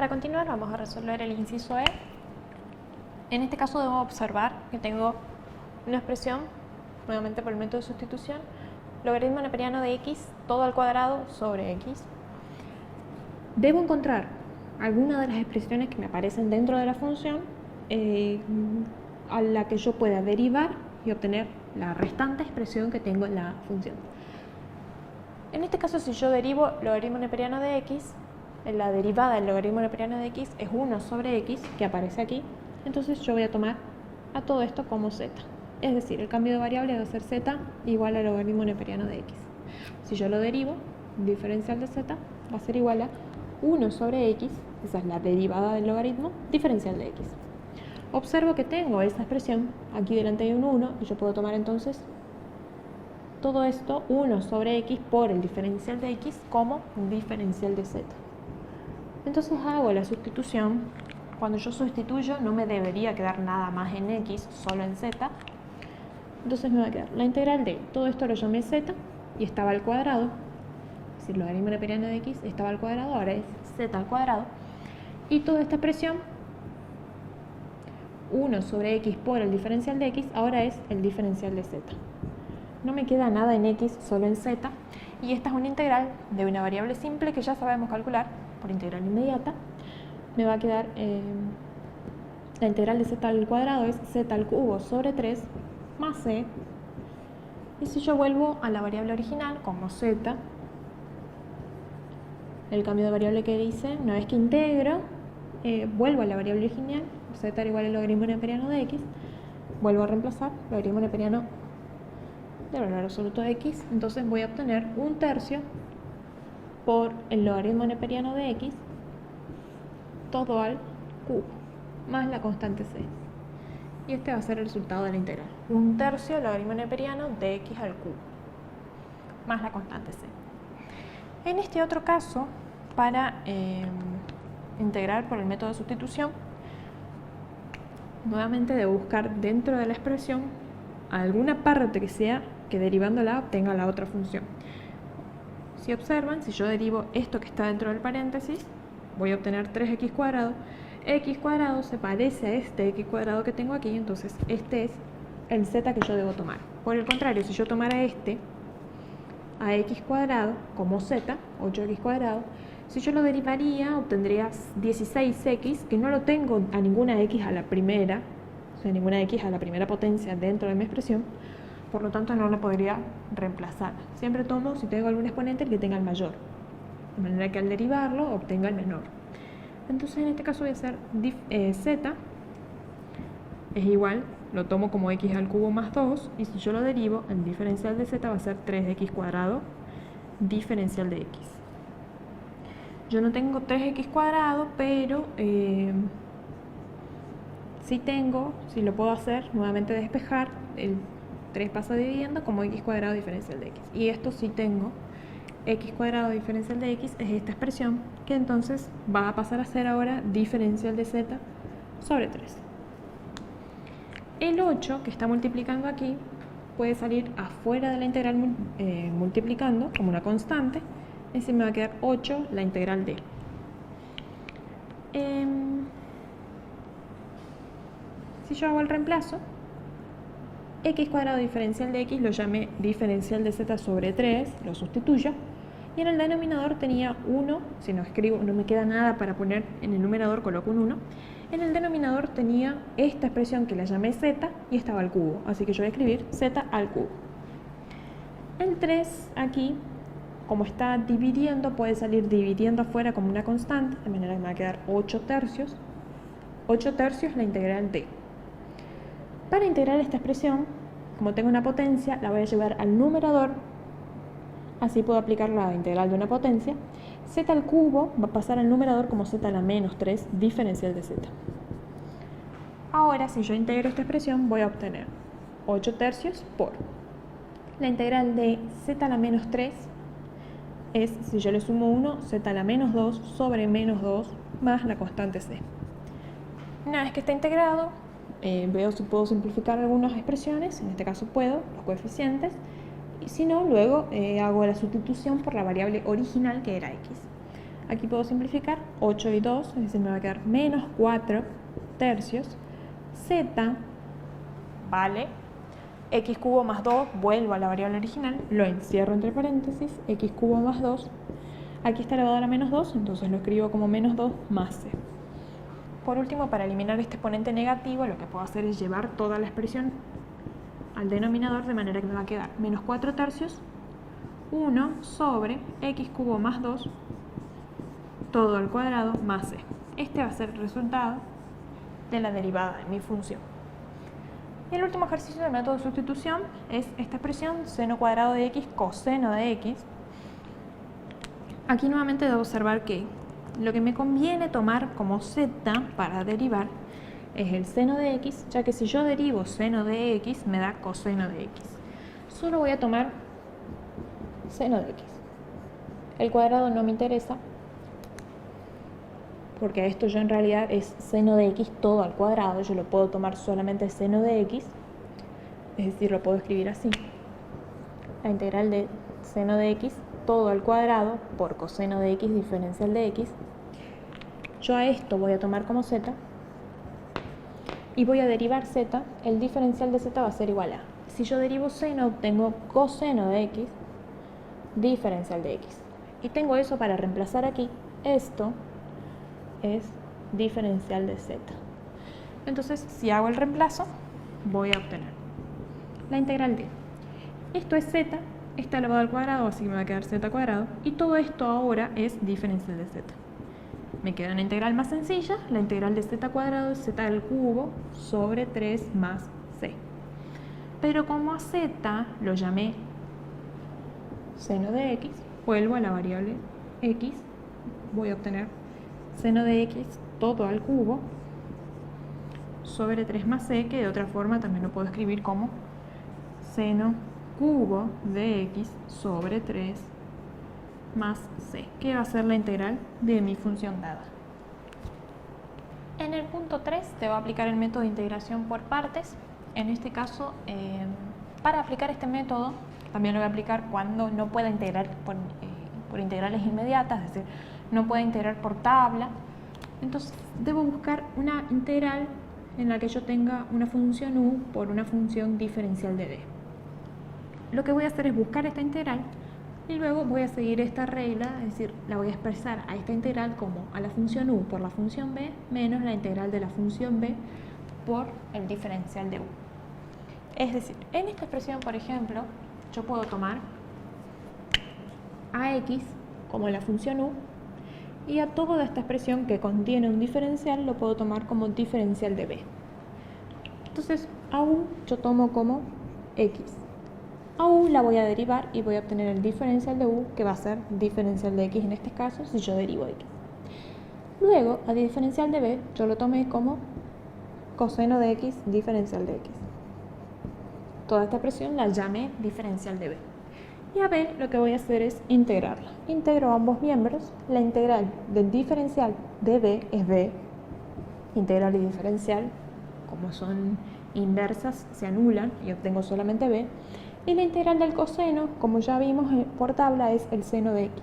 Para continuar vamos a resolver el inciso E. En este caso debo observar que tengo una expresión, nuevamente por el método de sustitución, logaritmo neperiano de x todo al cuadrado sobre x. Debo encontrar alguna de las expresiones que me aparecen dentro de la función a la que yo pueda derivar y obtener la restante expresión que tengo en la función. En este caso, si yo derivo logaritmo neperiano de x, la derivada del logaritmo neperiano de x es 1 sobre x, que aparece aquí. Entonces yo voy a tomar a todo esto como z. Es decir, el cambio de variable va a ser z igual al logaritmo neperiano de x. Si yo lo derivo, diferencial de z va a ser igual a 1 sobre x, esa es la derivada del logaritmo, diferencial de x. Observo que tengo esa expresión, aquí delante hay un 1, y yo puedo tomar entonces todo esto, 1 sobre x por el diferencial de x, como un diferencial de z. Entonces hago la sustitución. Cuando yo sustituyo no me debería quedar nada más en x, solo en z. Entonces me va a quedar la integral de todo esto lo llamé z y estaba al cuadrado. Es decir, logaritmo neperiano de x estaba al cuadrado, ahora es z al cuadrado. Y toda esta expresión, 1 sobre x por el diferencial de x, ahora es el diferencial de z. No me queda nada en x, solo en z. Y esta es una integral de una variable simple que ya sabemos calcular por integral inmediata. Me va a quedar la integral de z al cuadrado es z al cubo sobre 3 más c. Y si yo vuelvo a la variable original como z, el cambio de variable que hice, una vez que integro, vuelvo a la variable original, z era igual al logaritmo neperiano de x, vuelvo a reemplazar logaritmo neperiano del valor absoluto de x, entonces voy a obtener 1/3 por el logaritmo neperiano de x todo al cubo, más la constante c. Y este va a ser el resultado de la integral. 1/3 logaritmo neperiano de x al cubo, más la constante c. En este otro caso, para integrar por el método de sustitución, nuevamente debo buscar dentro de la expresión alguna parte que sea que derivándola obtenga la otra función. Si observan, si yo derivo esto que está dentro del paréntesis, voy a obtener 3x cuadrado. X cuadrado se parece a este x cuadrado que tengo aquí, entonces este es el z que yo debo tomar. Por el contrario, si yo tomara este a x cuadrado como z, 8x cuadrado, si yo lo derivaría obtendría 16x, que no lo tengo a ninguna x a la primera, o sea, ninguna x a la primera potencia dentro de mi expresión, por lo tanto no lo podría reemplazar. Siempre tomo, si tengo algún exponente, el que tenga el mayor, de manera que al derivarlo obtenga el menor. Entonces en este caso voy a hacer z es igual, lo tomo como x al cubo más 2, y si yo lo derivo, el diferencial de z va a ser 3x cuadrado diferencial de x. Yo no tengo 3x cuadrado, pero sí tengo, si lo puedo hacer, nuevamente despejar, el 3 pasa dividiendo como x cuadrado diferencial de x. Y esto sí tengo, x cuadrado diferencial de x es esta expresión, que entonces va a pasar a ser ahora diferencial de z sobre 3. El 8 que está multiplicando aquí puede salir afuera de la integral multiplicando como una constante, y se me va a quedar 8 la integral de. Si yo hago el reemplazo, x cuadrado diferencial de x lo llamé diferencial de z sobre 3, lo sustituyo, y en el denominador tenía 1, si no escribo, no me queda nada para poner en el numerador, coloco un 1, en el denominador tenía esta expresión que la llamé z y estaba al cubo, así que yo voy a escribir z al cubo. El 3 aquí, como está dividiendo, puede salir dividiendo afuera como una constante, de manera que me va a quedar 8/3, 8/3 la integral de. Para integrar esta expresión, como tengo una potencia, la voy a llevar al numerador, así puedo aplicar la integral de una potencia. Z al cubo va a pasar al numerador como z a la menos 3 diferencial de z. Ahora, si yo integro esta expresión, voy a obtener 8/3 por la integral de z a la menos 3 es, si yo le sumo 1, z a la menos 2 sobre menos 2 más la constante c. Una vez que está integrado, veo si puedo simplificar algunas expresiones, en este caso puedo, los coeficientes, y si no, luego hago la sustitución por la variable original que era x. Aquí puedo simplificar 8 y 2, es decir, me va a quedar menos 4 tercios. Z vale x cubo más 2, vuelvo a la variable original, lo encierro entre paréntesis, x cubo más 2. Aquí está elevado a la menos 2, entonces lo escribo como menos 2 más c. Por último, para eliminar este exponente negativo, lo que puedo hacer es llevar toda la expresión al denominador, de manera que me va a quedar menos 4 tercios, 1 sobre x cubo más 2, todo al cuadrado más c. Este va a ser el resultado de la derivada de mi función. Y el último ejercicio del método de sustitución es esta expresión, seno cuadrado de x coseno de x. Aquí nuevamente debo observar que lo que me conviene tomar como z para derivar es el seno de x, ya que si yo derivo seno de x me da coseno de x. Solo voy a tomar seno de x. El cuadrado no me interesa, porque esto yo en realidad es seno de x todo al cuadrado. Yo lo puedo tomar solamente seno de x, es decir, lo puedo escribir así. La integral de seno de x todo al cuadrado por coseno de x diferencial de x. Yo a esto voy a tomar como z y voy a derivar z. El diferencial de z va a ser igual a, si yo derivo seno, obtengo coseno de x diferencial de x. Y tengo eso para reemplazar aquí. Esto es diferencial de z. Entonces, si hago el reemplazo, voy a obtener la integral de esto es z, está elevado al cuadrado, así que me va a quedar z cuadrado, y todo esto ahora es diferencial de z. Me queda una integral más sencilla, la integral de z cuadrado es z al cubo sobre 3 más c. Pero como a z lo llamé seno de x, vuelvo a la variable x, voy a obtener seno de x todo al cubo sobre 3 más c, que de otra forma también lo puedo escribir como seno cubo de x sobre 3 más c, que va a ser la integral de mi función dada. En el punto 3 te va a aplicar el método de integración por partes. En este caso, para aplicar este método, también lo voy a aplicar cuando no pueda integrar por integrales inmediatas, es decir, no pueda integrar por tabla. Entonces debo buscar una integral en la que yo tenga una función u por una función diferencial de d. Lo que voy a hacer es buscar esta integral y luego voy a seguir esta regla, es decir, la voy a expresar a esta integral como a la función u por la función b menos la integral de la función b por el diferencial de u. Es decir, en esta expresión, por ejemplo, yo puedo tomar a x como la función u, y a toda esta expresión que contiene un diferencial lo puedo tomar como diferencial de b. Entonces, a u yo tomo como x. A u la voy a derivar y voy a obtener el diferencial de u, que va a ser diferencial de x en este caso, si yo derivo x. Luego, a diferencial de b, yo lo tomé como coseno de x diferencial de x. Toda esta expresión la llamé diferencial de b. Y a b lo que voy a hacer es integrarla. Integro ambos miembros. La integral del diferencial de b es b. Integral y diferencial, como son inversas, se anulan y obtengo solamente b. Y la integral del coseno, como ya vimos por tabla, es el seno de x.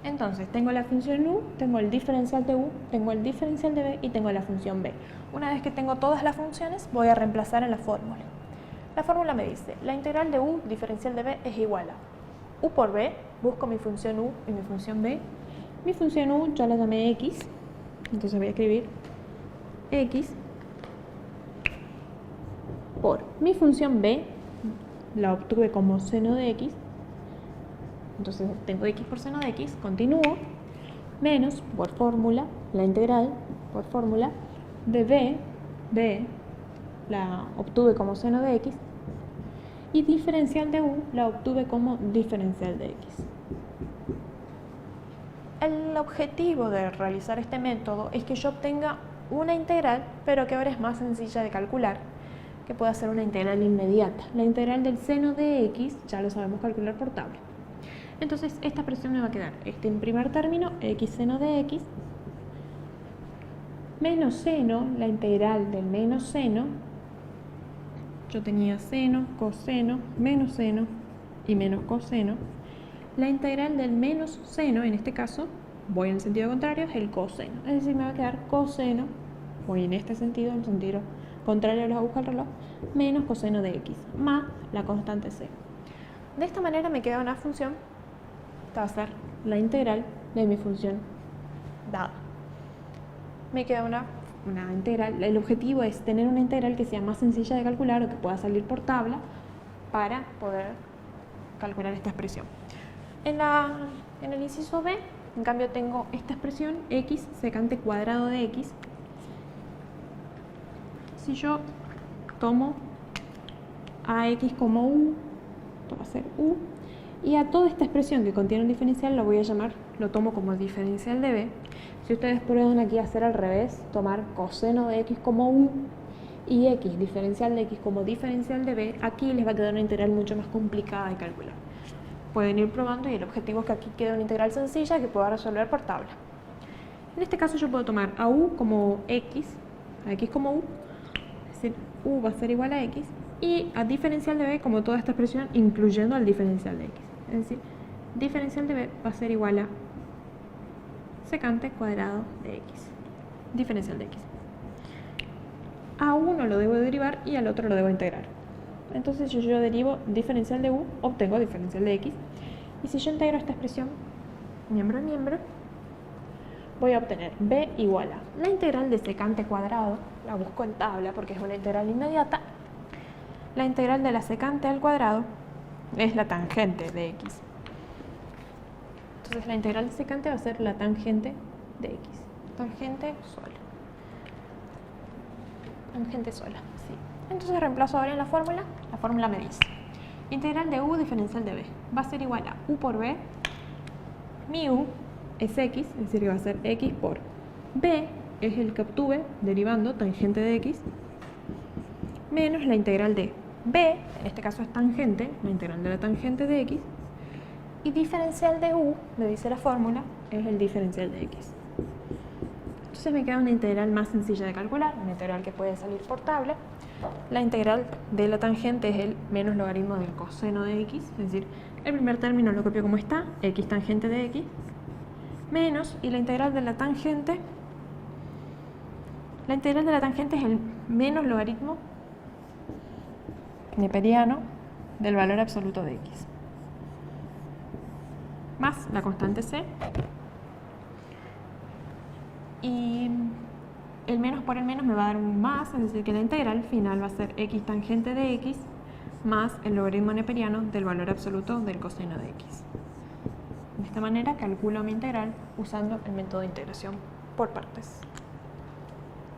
Entonces, tengo la función u, tengo el diferencial de u, tengo el diferencial de b y tengo la función b. Una vez que tengo todas las funciones, voy a reemplazar en la fórmula. La fórmula me dice, la integral de u diferencial de b es igual a u por b, busco mi función u y mi función b. Mi función u ya la llamé x, entonces voy a escribir x por mi función b, la obtuve como seno de x, entonces tengo x por seno de x, continúo, menos por fórmula, la integral por fórmula de b la obtuve como seno de x, y diferencial de u la obtuve como diferencial de x. El objetivo de realizar este método es que yo obtenga una integral, pero que ahora es más sencilla de calcular, que pueda ser una integral inmediata. La integral del seno de x ya lo sabemos calcular por tabla. Entonces esta expresión me va a quedar en primer término, x seno de x, menos seno, la integral del menos seno. Yo tenía seno, coseno, menos seno y menos coseno. La integral del menos seno, en este caso, voy en el sentido contrario, es el coseno. Es decir, me va a quedar coseno, voy en este sentido, en el sentido contrario a la aguja del reloj, menos coseno de x, más la constante c. De esta manera me queda una función, esta va a ser la integral de mi función dada. Me queda una integral, el objetivo es tener una integral que sea más sencilla de calcular o que pueda salir por tabla para poder calcular esta expresión. En el inciso B, en cambio, tengo esta expresión x secante cuadrado de x. Si yo tomo a x como u, esto va a ser u, y a toda esta expresión que contiene un diferencial lo voy a llamar, lo tomo como diferencial de b. Si ustedes prueban aquí a hacer al revés, tomar coseno de x como u y x, diferencial de x como diferencial de b, aquí les va a quedar una integral mucho más complicada de calcular. Pueden ir probando y el objetivo es que aquí quede una integral sencilla que pueda resolver por tabla. En este caso yo puedo tomar a u como x, a x como u, es decir, u va a ser igual a x, y a diferencial de b como toda esta expresión incluyendo al diferencial de x. Es decir, diferencial de b va a ser igual a secante cuadrado de x, diferencial de x. A uno lo debo derivar y al otro lo debo integrar. Entonces si yo derivo diferencial de u, obtengo diferencial de x. Y si yo integro esta expresión miembro a miembro, voy a obtener b igual a la integral de secante cuadrado, la busco en tabla porque es una integral inmediata. La integral de la secante al cuadrado es la tangente de x. Entonces la integral de secante va a ser la tangente de x. Tangente sola. Tangente sola, sí. Entonces reemplazo ahora en la fórmula me dice integral de u diferencial de b va a ser igual a u por b, mi u es x, es decir que va a ser x por b, es el que obtuve derivando tangente de x, menos la integral de b, en este caso es tangente, la integral de la tangente de x, y diferencial de u, me dice la fórmula, es el diferencial de x. Entonces me queda una integral más sencilla de calcular, una integral que puede salir por tabla. La integral de la tangente es el menos logaritmo del coseno de x, es decir, el primer término lo copio como está, x tangente de x, menos, y la integral de la tangente es el menos logaritmo neperiano del valor absoluto de x, más la constante c, y el menos por el menos me va a dar un más, es decir que la integral final va a ser x tangente de x más el logaritmo neperiano del valor absoluto del coseno de x. De esta manera calculo mi integral usando el método de integración por partes.